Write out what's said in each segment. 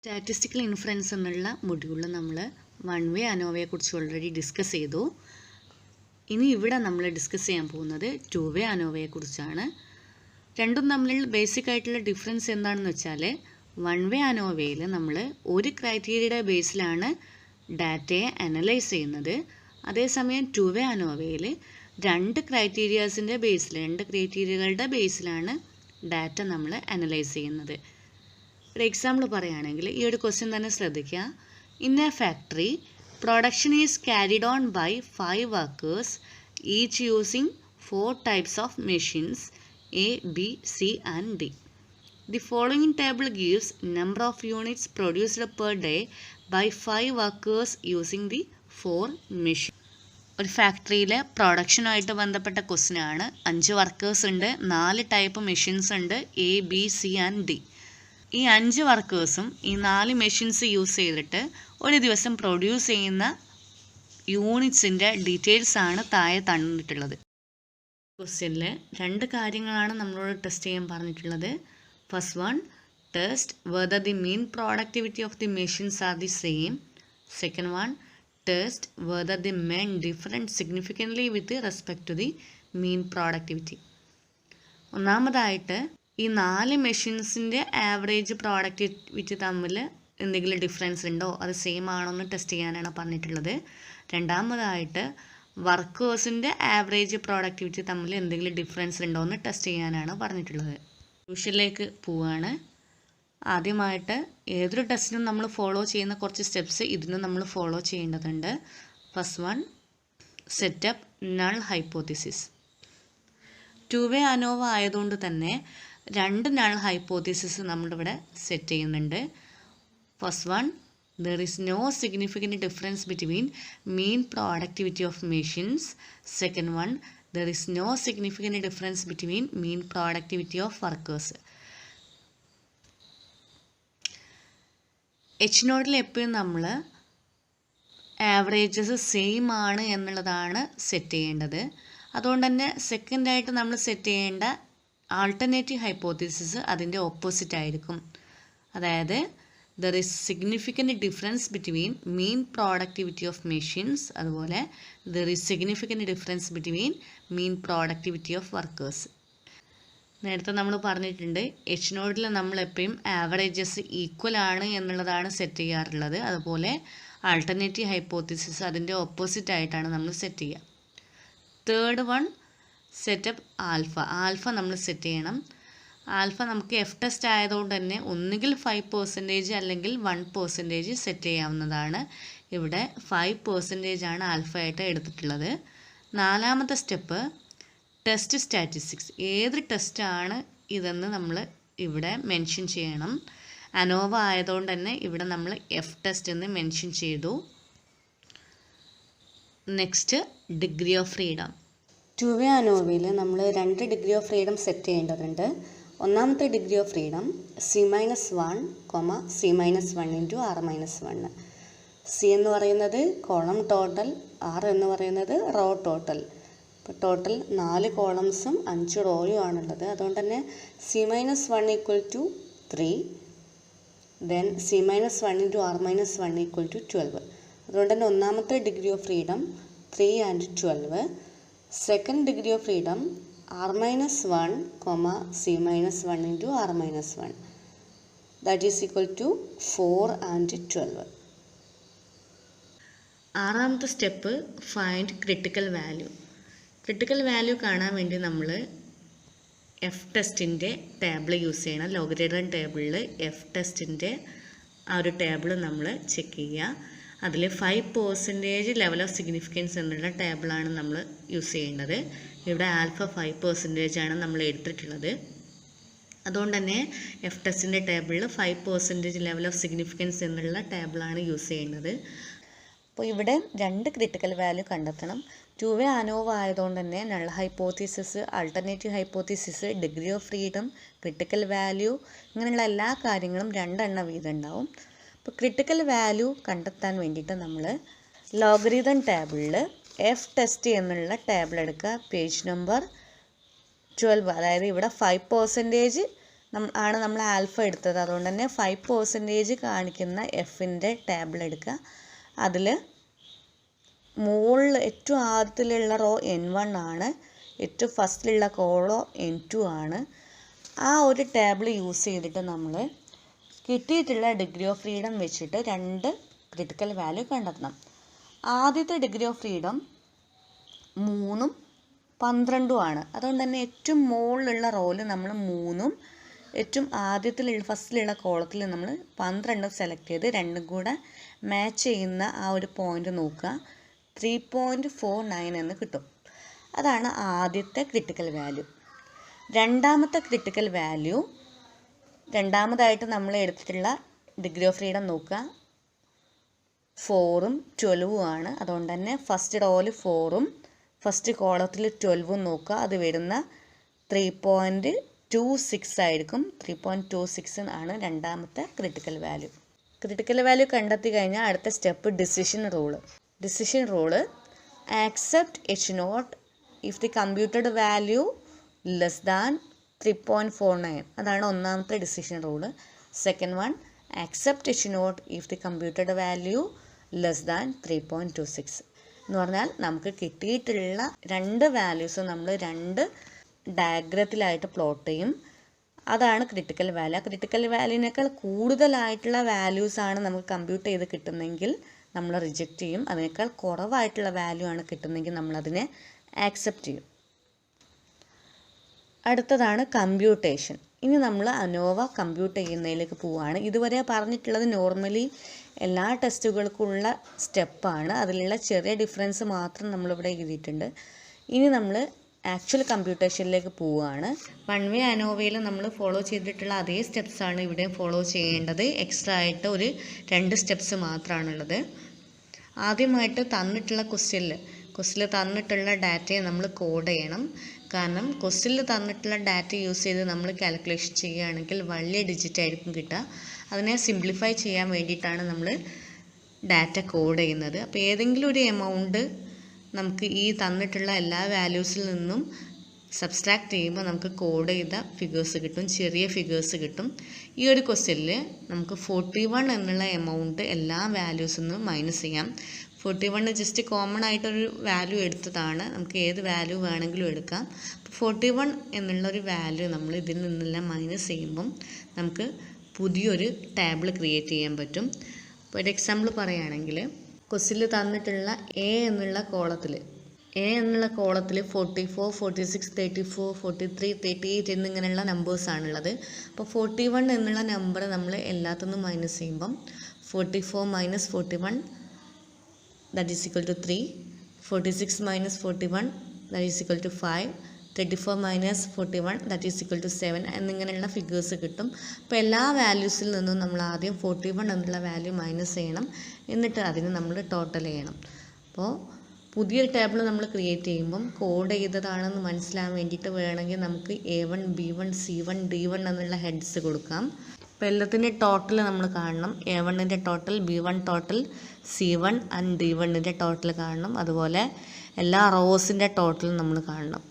Statistical inference എന്നുള്ള മൊഡ്യൂളിൽ നമ്മൾ വൺ വേ അനോവയെക്കുറിച്ച് ഓൾറെഡി ഡിസ്കസ് ചെയ്തു. ഇനി ഇവിടെ നമ്മൾ ഡിസ്കസ് ചെയ്യാൻ പോകുന്നത് ടു വേ അനോവയെക്കുറിച്ചാണ്. രണ്ടും തമ്മിലുള്ള ബേസിക് ആയിട്ടുള്ള ഡിഫറൻസ് എന്താണെന്ന് വെച്ചാൽ, വൺ വേ അനോവയിൽ നമ്മൾ ഒരു ക്രൈറ്റീരിയയുടെ ബേസിലാണ് ഡാറ്റയെ അനലൈസ് ചെയ്യുന്നത്. അതേസമയം ടു വേ അനോവയിൽ രണ്ട് ക്രൈറ്റീരിയകളുടെ ബേസിലാണ് ഡാറ്റ നമ്മൾ അനലൈസ് ചെയ്യുന്നത്. ഒരു എക്സാമ്പിൾ പറയുകയാണെങ്കിൽ ഈ ഒരു ക്വസ്റ്റ്യൻ തന്നെ ശ്രദ്ധിക്കുക. In a factory production is carried on by 5 workers each using 4 types of machines A, B, C and D. The following table gives number of units produced per day by 5 workers using the 4 machines. ഒരു ഫാക്ടറിയിലെ പ്രൊഡക്ഷനുമായിട്ട് ബന്ധപ്പെട്ട question ആണ്. 5 workers ഉണ്ട്, 4 type machines ഉണ്ട്, A, B, C and D. ഈ 5 വർക്കേഴ്സും ഈ 4 machines use ചെയ്തിട്ട് ഒരു ദിവസം പ്രൊഡ്യൂസ് ചെയ്യുന്ന യൂണിറ്റ്സിൻ്റെ ഡീറ്റെയിൽസ് ആണ് താഴെ തന്നിട്ടുള്ളത്. ക്വസ്റ്റ്യനിൽ 2 കാര്യങ്ങളാണ് നമ്മളോട് ടെസ്റ്റ് ചെയ്യാൻ പറഞ്ഞിട്ടുള്ളത്. First one, test whether the mean productivity of the machines are the same. Second one, test whether the mean different significantly with respect to the mean productivity. ഒന്നാമതായിട്ട് ഈ 4 മെഷീൻസിൻ്റെ ആവറേജ് പ്രോഡക്റ്റിവിറ്റി തമ്മിൽ എന്തെങ്കിലും ഡിഫറൻസ് ഉണ്ടോ, അത് same ആണോ എന്ന് test ചെയ്യാനാണ് പറഞ്ഞിട്ടുള്ളത്. രണ്ടാമതായിട്ട് വർക്കേഴ്സിൻ്റെ ആവറേജ് പ്രോഡക്റ്റിവിറ്റി തമ്മിൽ എന്തെങ്കിലും ഡിഫറൻസ് ഉണ്ടോ എന്ന് ടെസ്റ്റ് ചെയ്യാനാണ് പറഞ്ഞിട്ടുള്ളത്. സൊല്യൂഷനിലേക്ക് പോവുകയാണ്. ആദ്യമായിട്ട് ഏതൊരു ടെസ്റ്റിനും നമ്മൾ ഫോളോ ചെയ്യുന്ന കുറച്ച് സ്റ്റെപ്സ് ഇതിനും നമ്മൾ ഫോളോ ചെയ്യേണ്ടതുണ്ട്. First one, setup null hypothesis. Two way ANOVA ആയതുകൊണ്ട് തന്നെ 2 നൾ ഹൈപ്പോത്തിസിസ് നമ്മളിവിടെ സെറ്റ് ചെയ്യുന്നുണ്ട്. First one, there is no significant difference between mean productivity of machines. Second one, there is no significant difference between mean productivity of workers. H നോട്ടിൽ എപ്പോഴും നമ്മൾ averages same ആണ് എന്നുള്ളതാണ് set ചെയ്യേണ്ടത്. അതുകൊണ്ട് തന്നെ സെക്കൻഡായിട്ട് നമ്മൾ സെറ്റ് ചെയ്യേണ്ട ആൾട്ടർനേറ്റീവ് ഹൈപ്പോത്തിസിസ് അതിൻ്റെ ഓപ്പോസിറ്റ് ആയിരിക്കും. അതായത് there is significant difference between mean productivity of machines, അതുപോലെ there is significant difference between mean productivity of workers. നേരത്തെ നമ്മൾ പറഞ്ഞിട്ടുണ്ട്, എച്ച് നോഡിൽ നമ്മളെപ്പോഴും ആവറേജസ് ഈക്വൽ ആണ് എന്നുള്ളതാണ് സെറ്റ് ചെയ്യാറുള്ളത്. അതുപോലെ ആൾട്ടർനേറ്റീവ് ഹൈപ്പോത്തിസിസ് അതിൻ്റെ ഓപ്പോസിറ്റ് ആയിട്ടാണ് നമ്മൾ സെറ്റ് ചെയ്യുക. Third one, setup alpha. Alpha നമ്മൾ സെറ്റ് ചെയ്യണം. ആൽഫ നമുക്ക് എഫ് ടെസ്റ്റ് ആയതുകൊണ്ട് തന്നെ ഒന്നുകിൽ 5% അല്ലെങ്കിൽ 1% സെറ്റ് ചെയ്യാവുന്നതാണ്. ഇവിടെ 5% ആണ് ആൽഫ ആയിട്ട് എടുത്തിട്ടുള്ളത്. നാലാമത്തെ സ്റ്റെപ്പ്, ടെസ്റ്റ് സ്റ്റാറ്റിസ്റ്റിക്സ്. ഏത് ടെസ്റ്റാണ് ഇതെന്ന് നമ്മൾ ഇവിടെ മെൻഷൻ ചെയ്യണം. അനോവ ആയതുകൊണ്ട് തന്നെ ഇവിടെ നമ്മൾ എഫ് ടെസ്റ്റ് എന്ന് മെൻഷൻ ചെയ്തു. Next, degree of freedom. Two way അനോവയിൽ നമ്മൾ 2 ഡിഗ്രി ഓഫ് ഫ്രീഡം സെറ്റ് ചെയ്യേണ്ടതുണ്ട്. ഒന്നാമത്തെ degree of freedom C-1, C-1 into R-1. C എന്ന് പറയുന്നത് കോളം ടോട്ടൽ, ആർ എന്ന് പറയുന്നത് റോ ടോട്ടൽ. ഇപ്പോൾ ടോട്ടൽ 4 കോളംസും 5 റോയും ആണുള്ളത്. അതുകൊണ്ട് തന്നെ C-1 equal to 3, then C-1 into R-1 equal to 12. അതുകൊണ്ട് തന്നെ ഒന്നാമത്തെ degree of freedom 3 and 12. Second degree of freedom R-1, C-1 into R-1. That is equal to 4 and 12. ആറാമത്തെ step, find critical value. Critical value കാണാൻ വേണ്ടി നമ്മൾ F ടെസ്റ്റിൻ്റെ table use ചെയ്യണം. Logarithm ടേബിളിൽ എഫ് ടെസ്റ്റിൻ്റെ ആ ഒരു ടേബിൾ നമ്മൾ ചെക്ക് ചെയ്യുക. അതിൽ 5% ലെവൽ ഓഫ് സിഗ്നിഫിക്കൻസ് എന്നുള്ള ടേബിളാണ് നമ്മൾ യൂസ് ചെയ്യേണ്ടത്. ഇവിടെ ആൽഫ 5% ആണ് നമ്മൾ എടുത്തിട്ടുള്ളത്. അതുകൊണ്ട് തന്നെ എഫ് ടെസ്റ്റിൻ്റെ ടേബിളിൽ 5% ലെവൽ ഓഫ് സിഗ്നിഫിക്കൻസ് എന്നുള്ള ടേബിളാണ് യൂസ് ചെയ്യുന്നത്. അപ്പോൾ ഇവിടെ 2 ക്രിട്ടിക്കൽ വാല്യൂ കണ്ടെത്തണം. ടു വേ അനോവ ആയതുകൊണ്ട് തന്നെ null hypothesis, alternative hypothesis, degree of freedom, critical value, ഇങ്ങനെയുള്ള എല്ലാ കാര്യങ്ങളും 2 എണ്ണം വീതം ഉണ്ടാവും. അപ്പോൾ ക്രിട്ടിക്കൽ വാല്യൂ കണ്ടെത്താൻ വേണ്ടിയിട്ട് നമ്മൾ ലോഗരിതം ടേബിളിൽ എഫ് ടെസ്റ്റ് എന്നുള്ള ടേബിൾ എടുക്കുക. പേജ് നമ്പർ 12, അതായത് ഇവിടെ 5% ആണ് നമ്മൾ ആൽഫ എടുത്തത്. അതുകൊണ്ട് തന്നെ 5% കാണിക്കുന്ന എഫിൻ്റെ ടേബിൾ എടുക്കുക. അതിൽ മുകളിൽ ഏറ്റവും ആദ്യത്തിലുള്ള റോ N1 ആണ്, ഏറ്റവും ഫസ്റ്റിലുള്ള കോളോ N2 ആണ്. ആ ഒരു ടേബിൾ യൂസ് ചെയ്തിട്ട് നമ്മൾ കിട്ടിയിട്ടുള്ള ഡിഗ്രി ഓഫ് ഫ്രീഡം വെച്ചിട്ട് 2 ക്രിട്ടിക്കൽ വാല്യൂ കണ്ടെത്തണം. ആദ്യത്തെ ഡിഗ്രി ഓഫ് ഫ്രീഡം 3ഉം 12ഉം ആണ്. അതുകൊണ്ട് തന്നെ ഏറ്റവും മുകളിലുള്ള റോയിൽ നമ്മൾ 3ഉം ഏറ്റവും ഫസ്റ്റിലുള്ള കോളത്തിൽ നമ്മൾ 12ഉം സെലക്ട് ചെയ്ത് രണ്ടും കൂടെ മാച്ച് ചെയ്യുന്ന ആ ഒരു പോയിന്റ് നോക്കുക. 3.49 എന്ന് കിട്ടും. അതാണ് ആദ്യത്തെ ക്രിട്ടിക്കൽ വാല്യൂ. രണ്ടാമത്തെ ക്രിട്ടിക്കൽ വാല്യൂ, രണ്ടാമതായിട്ട് നമ്മൾ എടുത്തിട്ടുള്ള ഡിഗ്രി ഓഫ് ഫ്രീഡം നോക്കുക. 4ഉം 12ഉം ആണ്. അതുകൊണ്ട് തന്നെ ഫസ്റ്റ് റോയിൽ 4ഉം ഫസ്റ്റ് കോളത്തിൽ 12ഉം നോക്കുക. അത് വരുന്ന 3.26 ആയിരിക്കും. 3.26 ആണ് രണ്ടാമത്തെ ക്രിട്ടിക്കൽ വാല്യൂ. ക്രിട്ടിക്കൽ വാല്യൂ കണ്ടെത്തി കഴിഞ്ഞാൽ അടുത്ത step decision rule accept H0 if the computed value less than 3.49. അതാണ് ഒന്നാമത്തെ decision rule. Second one, accept H0 if the computed value less than 3.26. എന്ന് പറഞ്ഞാൽ നമുക്ക് കിട്ടിയിട്ടുള്ള 2 വാല്യൂസ് നമ്മൾ 2 ഡയഗ്രത്തിലായിട്ട് പ്ലോട്ട് ചെയ്യും. അതാണ് ക്രിട്ടിക്കൽ വാല്യൂ. ആ ക്രിട്ടിക്കൽ വാല്യൂവിനേക്കാൾ കൂടുതലായിട്ടുള്ള വാല്യൂസാണ് നമുക്ക് കമ്പ്യൂട്ട് ചെയ്ത് കിട്ടുന്നെങ്കിൽ നമ്മൾ റിജക്റ്റ് ചെയ്യും. അതിനേക്കാൾ കുറവായിട്ടുള്ള വാല്യൂ ആണ് കിട്ടുന്നെങ്കിൽ നമ്മളതിനെ ആക്സെപ്റ്റ് ചെയ്യും. അടുത്തതാണ് കമ്പ്യൂട്ടേഷൻ. ഇനി നമ്മൾ അനോവ കമ്പ്യൂട്ട് ചെയ്യുന്നതിലേക്ക് പോവുകയാണ്. ഇതുവരെ പറഞ്ഞിട്ടുള്ളത് നോർമലി എല്ലാ ടെസ്റ്റുകൾക്കുള്ള സ്റ്റെപ്പാണ്. അതിലുള്ള ചെറിയ ഡിഫറൻസ് മാത്രം നമ്മളിവിടെ എഴുതിയിട്ടുണ്ട്. ഇനി നമ്മൾ ആക്ച്വൽ കമ്പ്യൂട്ടേഷനിലേക്ക് പോവുകയാണ്. 1 വേ അനോവയിൽ നമ്മൾ ഫോളോ ചെയ്തിട്ടുള്ള അതേ സ്റ്റെപ്സാണ് ഇവിടെ ഫോളോ ചെയ്യേണ്ടത്. എക്സ്ട്രാ ആയിട്ട് ഒരു 2 സ്റ്റെപ്സ് മാത്രമാണുള്ളത്. ആദ്യമായിട്ട് തന്നിട്ടുള്ള ക്വസ്റ്റ്യനിൽ തന്നിട്ടുള്ള ഡാറ്റയെ നമ്മൾ കോഡ് ചെയ്യണം. കാരണം ക്വസ്റ്റ്യനിൽ തന്നിട്ടുള്ള ഡാറ്റ യൂസ് ചെയ്ത് നമ്മൾ കാൽക്കുലേഷൻ ചെയ്യുകയാണെങ്കിൽ വലിയ ഡിജിറ്റ് ആയിരിക്കും കിട്ടുക. അതിനെ സിംപ്ലിഫൈ ചെയ്യാൻ വേണ്ടിയിട്ടാണ് നമ്മൾ ഡാറ്റ കോഡ് ചെയ്യുന്നത്. അപ്പോൾ ഏതെങ്കിലും ഒരു എമൗണ്ട് നമുക്ക് ഈ തന്നിട്ടുള്ള എല്ലാ വാല്യൂസിൽ നിന്നും സബ്സ്ട്രാക്ട് ചെയ്യുമ്പോൾ നമുക്ക് കോഡ് ചെയ്ത ഫിഗേഴ്സ് കിട്ടും, ചെറിയ ഫിഗേഴ്സ് കിട്ടും. ഈ ഒരു ക്വസ്റ്റ്യനിൽ നമുക്ക് 41 എന്നുള്ള എമൗണ്ട് എല്ലാ വാല്യൂസിൽ നിന്നും മൈനസ് ചെയ്യാം. 41 ജസ്റ്റ് കോമൺ ആയിട്ടൊരു വാല്യൂ എടുത്തതാണ്. നമുക്ക് ഏത് വാല്യൂ വേണമെങ്കിലും എടുക്കാം. 41 എന്നുള്ളൊരു വാല്യൂ നമ്മൾ ഇതിൽ നിന്നെല്ലാം മൈനസ് ചെയ്യുമ്പം നമുക്ക് പുതിയൊരു ടേബിൾ ക്രിയേറ്റ് ചെയ്യാൻ പറ്റും. ഇപ്പോൾ ഒരു എക്സാമ്പിൾ പറയുകയാണെങ്കിൽ ക്വസ്റ്റ്യനിൽ തന്നിട്ടുള്ള എ എന്നുള്ള കോളത്തിൽ 44, 46, 34, 43, 38 എന്നിങ്ങനെയുള്ള നമ്പേഴ്സാണുള്ളത്. അപ്പോൾ 41 എന്നുള്ള നമ്പർ നമ്മൾ എല്ലാത്തുനിന്നും മൈനസ് ചെയ്യുമ്പം 44 minus 41 that is equal to 3, 46 minus 41 that is equal to 5, 34 minus 41 that is equal to 7 എന്നിങ്ങനെയുള്ള ഫിഗേഴ്സ് കിട്ടും. അപ്പോൾ എല്ലാ വാല്യൂസിൽ നിന്നും നമ്മൾ ആദ്യം 41 എന്നുള്ള വാല്യൂ മൈനസ് ചെയ്യണം. എന്നിട്ട് അതിന് നമ്മൾ ടോട്ടൽ ചെയ്യണം. അപ്പോൾ പുതിയൊരു ടേബിൾ നമ്മൾ ക്രിയേറ്റ് ചെയ്യുമ്പം കോഡ് ചെയ്തതാണെന്ന് മനസ്സിലാകാൻ വേണ്ടിയിട്ട് വേണമെങ്കിൽ നമുക്ക് A1, B1, C1, D1 എന്നുള്ള ഹെഡ്സ് കൊടുക്കാം. അപ്പോൾ എല്ലാത്തിൻ്റെ ടോട്ടൽ നമ്മൾ കാണണം. A1ൻ്റെ total, B1 total, C1 and D1ൻ്റെ ടോട്ടൽ കാണണം. അതുപോലെ എല്ലാ റോസിൻ്റെ ടോട്ടലും നമ്മൾ കാണണം.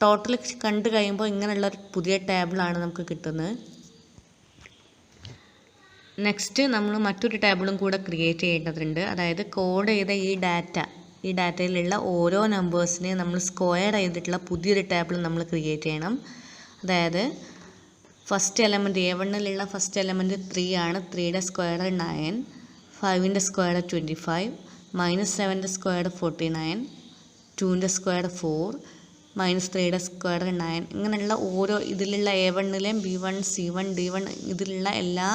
ടോട്ടൽ കണ്ടു കഴിയുമ്പോൾ ഇങ്ങനെയുള്ള ഒരു പുതിയ ടേബിളാണ് നമുക്ക് കിട്ടുന്നത്. നെക്സ്റ്റ് നമ്മൾ മറ്റൊരു ടേബിളും കൂടെ ക്രിയേറ്റ് ചെയ്യേണ്ടതുണ്ട്. അതായത് കോഡ് ചെയ്ത ഈ ഡാറ്റയിലുള്ള ഓരോ നമ്പേഴ്സിനെ നമ്മൾ സ്ക്വയർ ചെയ്തിട്ടുള്ള പുതിയൊരു ടേബിൾ നമ്മൾ ക്രിയേറ്റ് ചെയ്യണം. അതായത് ഫസ്റ്റ് എലമെൻറ്റ് A1ലുള്ള ഫസ്റ്റ് എലമെൻറ്റ് 3 ആണ്. 3യുടെ സ്ക്വയർ 9, 5ൻ്റെ സ്ക്വയർ 25, -7ൻ്റെ സ്ക്വയർ 49, 2ൻ്റെ സ്ക്വയർ 4, -3യുടെ സ്ക്വയർ 9. ഇങ്ങനെയുള്ള ഓരോ ഇതിലുള്ള A1ലെയും B1, C1, D1 ഇതിലുള്ള എല്ലാ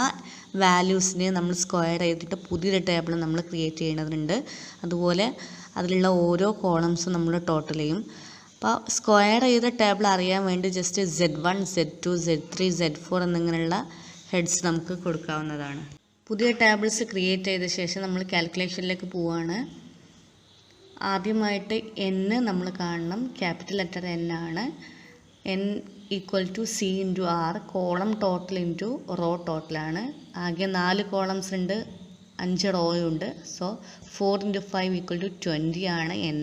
വാല്യൂസിനെയും നമ്മൾ സ്ക്വയർ ചെയ്തിട്ട് പുതിയൊരു ടേബിൾ നമ്മൾ ക്രിയേറ്റ് ചെയ്യേണ്ടതുണ്ട്. അതുപോലെ അതിലുള്ള ഓരോ കോളംസും നമ്മൾ ടോട്ടൽ ചെയ്യും. അപ്പോൾ സ്ക്വയർ ചെയ്ത ടേബിൾ അറിയാൻ വേണ്ടി just Z1, Z2, Z3, Z4 എന്നിങ്ങനെയുള്ള ഹെഡ്സ് നമുക്ക് കൊടുക്കാവുന്നതാണ്. പുതിയ ടേബിൾസ് ക്രിയേറ്റ് ചെയ്ത ശേഷം നമ്മൾ കാൽക്കുലേഷനിലേക്ക് പോവുകയാണ്. ആദ്യമായിട്ട് N നമ്മൾ കാണണം. ക്യാപിറ്റൽ ലെറ്റർ N ആണ്. N = C × R, column total into row ടോട്ടലാണ്. ആകെ 4 കോളംസ് ഉണ്ട്, 5 റോയുണ്ട്. സോ 4 × 5 = 20 ആണ് N.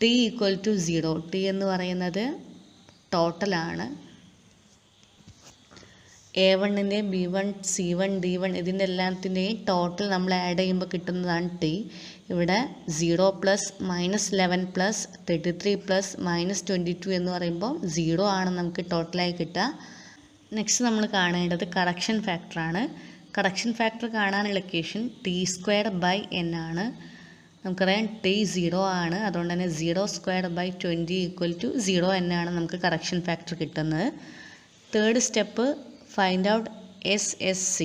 T = 0. T എന്ന് പറയുന്നത് ടോട്ടലാണ്. A1-ൻ്റെ B1 C1 D1 ഇതിൻ്റെ എല്ലാത്തിൻ്റെയും ടോട്ടൽ നമ്മൾ ആഡ് ചെയ്യുമ്പോൾ കിട്ടുന്നതാണ് T. ഇവിടെ 0 പ്ലസ് -11 പ്ലസ് 33 പ്ലസ് -22 എന്ന് പറയുമ്പോൾ 0 ആണ് നമുക്ക് ടോട്ടലായി കിട്ടുക. നെക്സ്റ്റ് നമ്മൾ കാണേണ്ടത് കറക്ഷൻ ഫാക്ടറാണ്. കറക്ഷൻ ഫാക്ടർ കാണാനുള്ള ഇക്വേഷൻ T²/n ആണ്. നമുക്കറിയാം T 0 ആണ്, അതുകൊണ്ട് തന്നെ 0²/20 = 0 എന്നാണ് നമുക്ക് കറക്ഷൻ ഫാക്ടർ കിട്ടുന്നത്. Third step find out SSC.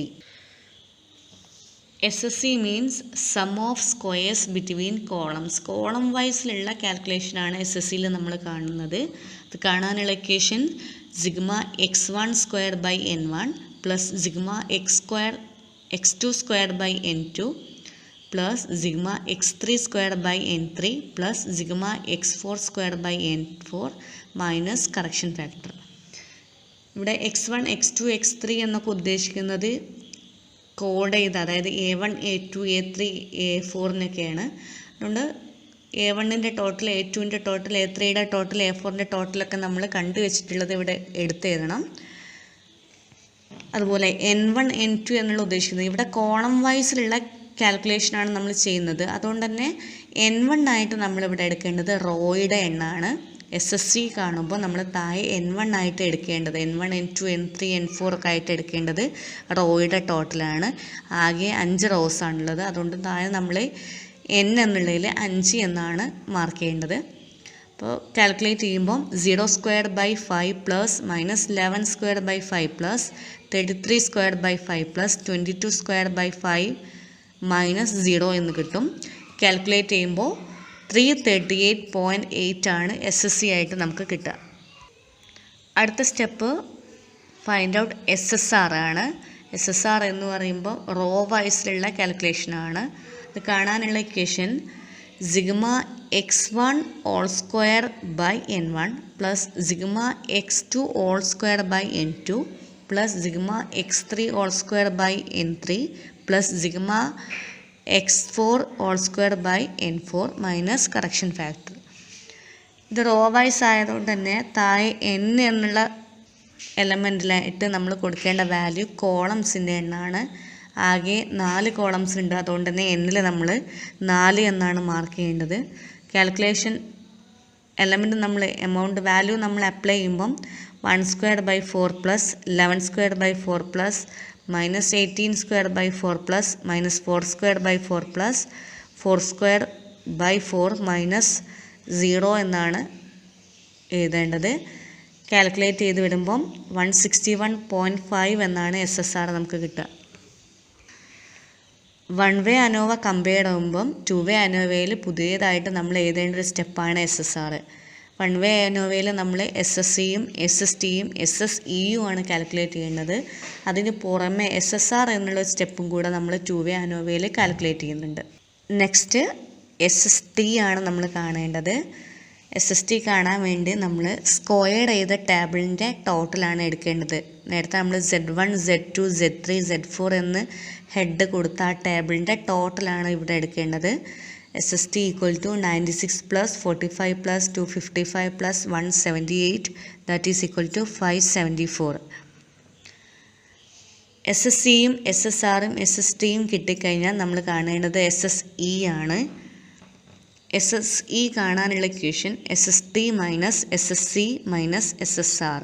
SSC means sum of squares between columns. Column വൈസിലുള്ള കാൽക്കുലേഷനാണ് SSCയിൽ നമ്മൾ കാണുന്നത്. അത് കാണാനുള്ള equation σx1²/n1 plus σx2/n2 plus σx3²/n3 plus σx4²/n4 minus correction factor. ഇവിടെ x1 x2 x3 എന്നൊക്കെ ഉദ്ദേശിക്കുന്നത് കോഡ് ചെയ്ത്, അതായത് A1 A2 A3 A4 എന്നൊക്കെയാണ്. അതുകൊണ്ട് A1-ൻ്റെ ടോട്ടൽ, A2-ൻ്റെ ടോട്ടൽ, A3-യുടെ ടോട്ടൽ, A4-ൻ്റെ ടോട്ടലൊക്കെ നമ്മൾ കണ്ടു വെച്ചിട്ടുള്ളത് ഇവിടെ എടുത്തെഴുതണം. അതുപോലെ N1 N2 എന്നുള്ള ഉദ്ദേശിക്കുന്നത് ഇവിടെ കോളം വൈസിലുള്ള കാൽക്കുലേഷനാണ് നമ്മൾ ചെയ്യുന്നത്. അതുകൊണ്ട് തന്നെ N1 ആയിട്ട് നമ്മളിവിടെ എടുക്കേണ്ടത് റോയുടെ എണ്ണമാണ്. SSC കാണുമ്പോൾ നമ്മൾ താഴെ N1 ആയിട്ട് എടുക്കേണ്ടത്, N1 N2 N3 N4 ഒക്കെ ആയിട്ട് എടുക്കേണ്ടത് റോയുടെ ടോട്ടലാണ്. ആകെ 5 റോസ് ആണുള്ളത്. അതുകൊണ്ട് താഴെ നമ്മൾ N എന്നുള്ളതിൽ 5 എന്നാണ് മാർക്ക് ചെയ്യേണ്ടത്. അപ്പോൾ കാൽക്കുലേറ്റ് ചെയ്യുമ്പോൾ 0²/5 പ്ലസ് -11²/5 പ്ലസ് 33²/5 പ്ലസ് 22²/5 -0 എന്ന് കിട്ടും. കാൽക്കുലേറ്റ് ചെയ്യുമ്പോൾ 338.8 ആണ് SSC ആയിട്ട് നമുക്ക് കിട്ടുക. അടുത്ത സ്റ്റെപ്പ് ഫൈൻഡ് ഔട്ട് SSR ആണ്. SSR എന്ന് പറയുമ്പോൾ റോ വൈസിലുള്ള കാൽക്കുലേഷനാണ്. ഇത് കാണാനുള്ള equation σx1²/n1 plus σx2²/n2 plus σx3²/n3 plus σx4²/n4 minus correction factor. ഇത് റോ വൈസ് ആയതുകൊണ്ട് തന്നെ താഴെ N എന്നുള്ള എലമെൻറ്റിലായിട്ട് നമ്മൾ കൊടുക്കേണ്ട വാല്യൂ കോളംസിൻ്റെ എണ്ണമാണ്. ആകെ 4 കോളംസ് ഉണ്ട്. അതുകൊണ്ട് തന്നെ Nൽ നമ്മൾ 4 എന്നാണ് മാർക്ക് ചെയ്യേണ്ടത്. കാൽക്കുലേഷൻ എലമെൻറ്റ് നമ്മൾ എമൗണ്ട് വാല്യൂ നമ്മൾ അപ്ലൈ ചെയ്യുമ്പം 1²/4 പ്ലസ് 11²/4 പ്ലസ് -18²/4 പ്ലസ് -4²/4 പ്ലസ് 4²/4 -0 എന്നാണ് എഴുതേണ്ടത്. കാൽക്കുലേറ്റ് ചെയ്ത് വിടുമ്പം 161.5 എന്നാണ് SSR നമുക്ക് കിട്ടുക. 1 വേ അനോവ കമ്പയർ ആകുമ്പം 2 വേ അനോവയിൽ പുതിയതായിട്ട് നമ്മൾ എഴുതേണ്ട ഒരു സ്റ്റെപ്പാണ് SSR. 1 വേ അനോവയിൽ നമ്മൾ SSCയും SSTയും SSEയും ആണ് കാൽക്കുലേറ്റ് ചെയ്യേണ്ടത്. അതിന് പുറമെ SSR എന്നുള്ള സ്റ്റെപ്പും കൂടെ നമ്മൾ 2 വേ അനോവയിൽ കാൽക്കുലേറ്റ് ചെയ്യുന്നുണ്ട്. നെക്സ്റ്റ് SST ആണ് നമ്മൾ കാണേണ്ടത്. SST കാണാൻ വേണ്ടി നമ്മൾ സ്ക്വയർഡ് ചെയ്ത ടേബിളിൻ്റെ ടോട്ടലാണ് എടുക്കേണ്ടത്. നേരത്തെ നമ്മൾ Z1 Z2 Z3 Z4 എന്ന് ഹെഡ് കൊടുത്ത ആ ടേബിളിൻ്റെ ടോട്ടലാണ് ഇവിടെ എടുക്കേണ്ടത്. SST = 96 plus 45 plus 255 plus 178 that is = 574. SSCയും SSRും SSTയും കിട്ടിക്കഴിഞ്ഞാൽ നമ്മൾ കാണേണ്ടത് SSE ആണ്. SSE കാണാനുള്ള equation SST minus SSC minus SSR.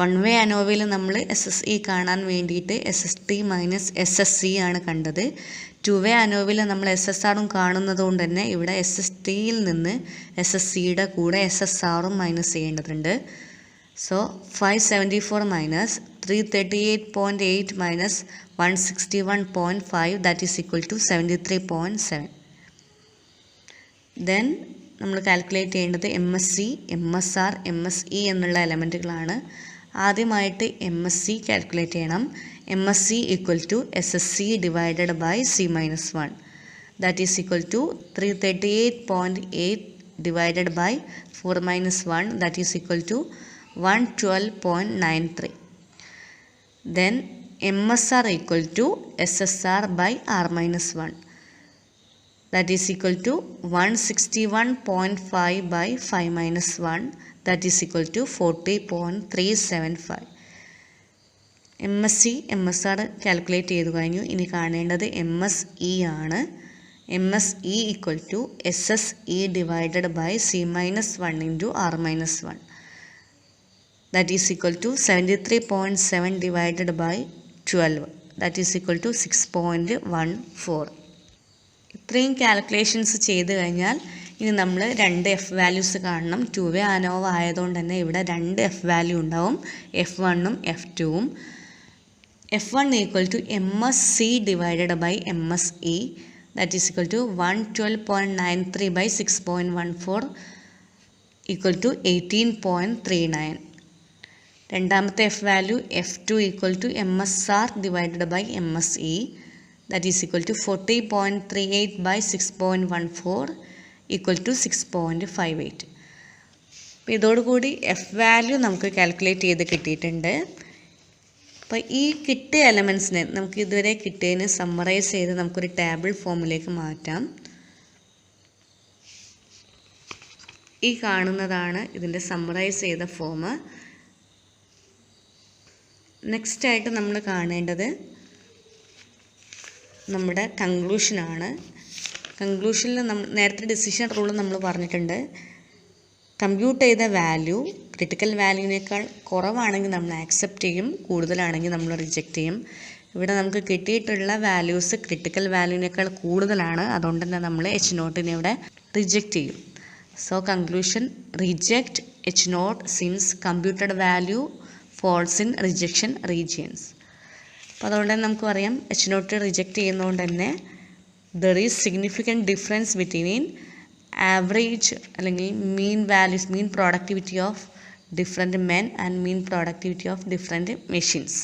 1 വേ അനോവയിൽ നമ്മൾ SSE കാണാൻ വേണ്ടിയിട്ട് SST മൈനസ് SSC ആണ് കണ്ടത്. 2 വേ അനോവയിൽ നമ്മൾ SSRും കാണുന്നത് കൊണ്ട് തന്നെ ഇവിടെ SSTയിൽ നിന്ന് SSCയുടെ കൂടെ SSRും മൈനസ് ചെയ്യേണ്ടതുണ്ട്. So 574 minus 338.8 minus 161.5 that is = 73.7. Then നമ്മൾ കാൽക്കുലേറ്റ് ചെയ്യേണ്ടത് MSC, MSR, MSE എന്നുള്ള എലമെൻറ്റുകളാണ്. ആദ്യമായിട്ട് MSC കാൽക്കുലേറ്റ് ചെയ്യണം. MSC = SSC divided by C-1 that is = 338.8 divided by 4-1 that is = 112.93. Then MSR = SSR by R-1 that is equal to 161.5 by 5-1 that is equal to 40.375. MSc MSR calculate ചെയ്തു കഴിഞ്ഞു. ഇനി കാണേണ്ടത് MSE ആണ്. MSE equal to SSE divided by C-1 into R-1. That is equal to 73.7 divided by 12. That is equal to 6.14. ഇത്രയും calculations ചെയ്ത് കഴിഞ്ഞാൽ ഇനി നമ്മൾ 2 F വാല്യൂസ് കാണണം. 2-വേ അനോവ ആയതുകൊണ്ട് തന്നെ ഇവിടെ 2 F വാല്യൂ ഉണ്ടാവും, F1ഉം F2ഉം. F1 equal to MSc divided by MSE. That is equal to 112.93 by 6.14 equal to 18.39. രണ്ടാമത്തെ F value F2 equal to MSR divided by MSE. That is equal to 40.38 by 6.14 equal to 6.58. അപ്പോൾ ഇതോടുകൂടി F value നമുക്ക് calculate ചെയ്ത് കിട്ടിയിട്ടുണ്ട്. അപ്പോൾ ഈ കിട്ടിയ എലമെൻസിനെ നമുക്ക് ഇതുവരെ കിട്ടിയതിന് സമ്മറൈസ് ചെയ്ത് നമുക്കൊരു ടേബിൾ ഫോമിലേക്ക് മാറ്റാം. ഈ കാണുന്നതാണ് ഇതിൻ്റെ സമ്മറൈസ് ചെയ്ത ഫോം. നെക്സ്റ്റ് ആയിട്ട് നമ്മൾ കാണേണ്ടത് നമ്മുടെ കൺക്ലൂഷനാണ്. കൺക്ലൂഷനിൽ നേരത്തെ ഡിസിഷൻ റൂൾ നമ്മൾ പറഞ്ഞിട്ടുണ്ട്. കമ്പ്യൂട്ട് ചെയ്ത വാല്യൂ ക്രിട്ടിക്കൽ വാല്യൂവിനേക്കാൾ കുറവാണെങ്കിൽ നമ്മൾ ആക്സെപ്റ്റ് ചെയ്യും, കൂടുതലാണെങ്കിൽ നമ്മൾ റിജക്റ്റ് ചെയ്യും. ഇവിടെ നമുക്ക് കിട്ടിയിട്ടുള്ള വാല്യൂസ് ക്രിട്ടിക്കൽ വാല്യൂവിനേക്കാൾ കൂടുതലാണ്, അതുകൊണ്ട് തന്നെ നമ്മൾ H0 ഇവിടെ റിജക്റ്റ് ചെയ്യും. So conclusion reject H0 since computed value falls in rejection regions. അപ്പോൾ അതുകൊണ്ട് തന്നെ നമുക്ക് പറയാം H0 റിജക്റ്റ് ചെയ്യുന്നതുകൊണ്ട് തന്നെ there is significant difference between average അല്ലെങ്കിൽ mean values, mean productivity of different men and mean productivity of different machines.